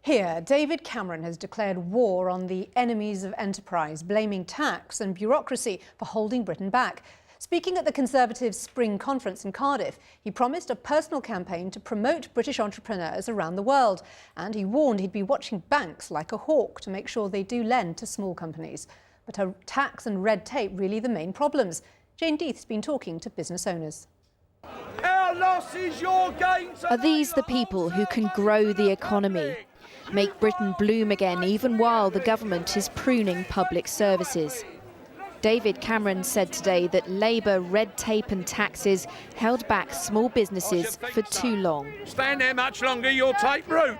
Here, David Cameron has declared war on the enemies of enterprise, blaming tax and bureaucracy for holding Britain back. Speaking at the Conservatives' spring conference in Cardiff, he promised a personal campaign to promote British entrepreneurs around the world. And he warned he'd be watching banks like a hawk to make sure they do lend to small companies. But are tax and red tape really the main problems? Jane Deith's been talking to business owners. Our loss is your gain. Are these the people who can grow the economy, make Britain bloom again even while the government is pruning public services? David Cameron said today that Labour red tape and taxes held back small businesses for too long. Stand there much longer, you'll take root.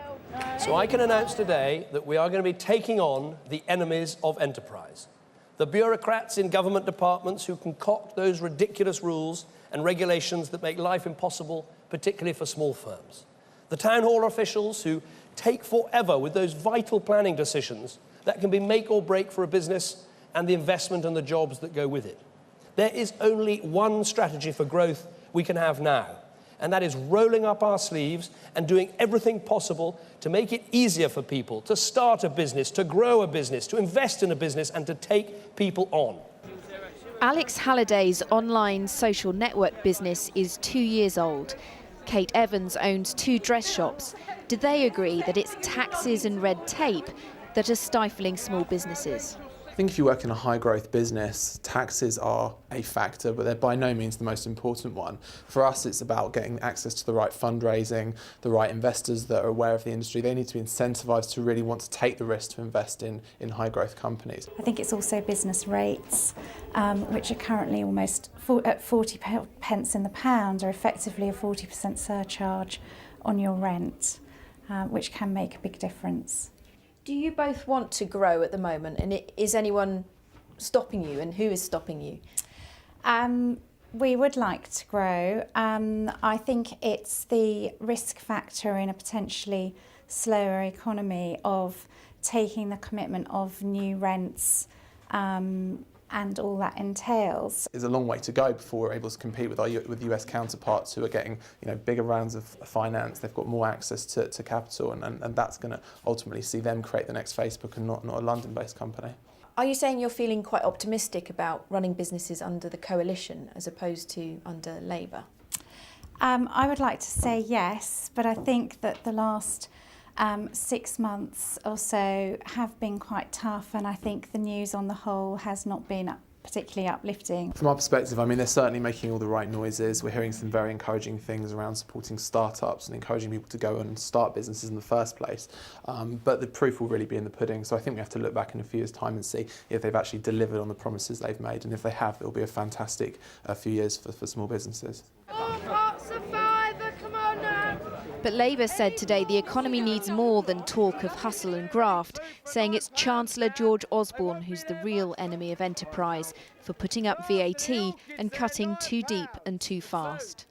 So I can announce today that we are going to be taking on the enemies of enterprise. The bureaucrats in government departments who concoct those ridiculous rules and regulations that make life impossible, particularly for small firms. The town hall officials who take forever with those vital planning decisions that can be make or break for a business and the investment and the jobs that go with it. There is only one strategy for growth we can have now, and that is rolling up our sleeves and doing everything possible to make it easier for people to start a business, to grow a business, to invest in a business and to take people on. Alex Halliday's online social network business is 2 years old. Kate Evans owns 2 dress shops. Do they agree that it's taxes and red tape that are stifling small businesses? I think if you work in a high growth business, taxes are a factor, but they're by no means the most important one. For us, it's about getting access to the right fundraising, the right investors that are aware of the industry. They need to be incentivised to really want to take the risk to invest in high growth companies. I think it's also business rates, which are currently almost at 40 pence in the pound, are effectively a 40% surcharge on your rent, which can make a big difference. Do you both want to grow at the moment, and is anyone stopping you, and who is stopping you? We would like to grow. I think it's the risk factor in a potentially slower economy of taking the commitment of new rents and all that entails. There's a long way to go before we're able to compete with US counterparts who are getting bigger rounds of finance. They've got more access to capital, and that's going to ultimately see them create the next Facebook and not a London-based company. Are you saying you're feeling quite optimistic about running businesses under the coalition as opposed to under Labour? I would like to say yes, but I think that the last 6 months or so have been quite tough, and I think the news on the whole has not been particularly uplifting. From our perspective, I mean, they're certainly making all the right noises. We're hearing some very encouraging things around supporting startups and encouraging people to go and start businesses in the first place. But the proof will really be in the pudding. So I think we have to look back in a few years' time and see if they've actually delivered on the promises they've made. And if they have, it'll be a fantastic few years for small businesses. But Labour said today the economy needs more than talk of hustle and graft, saying it's Chancellor George Osborne who's the real enemy of enterprise for putting up VAT and cutting too deep and too fast.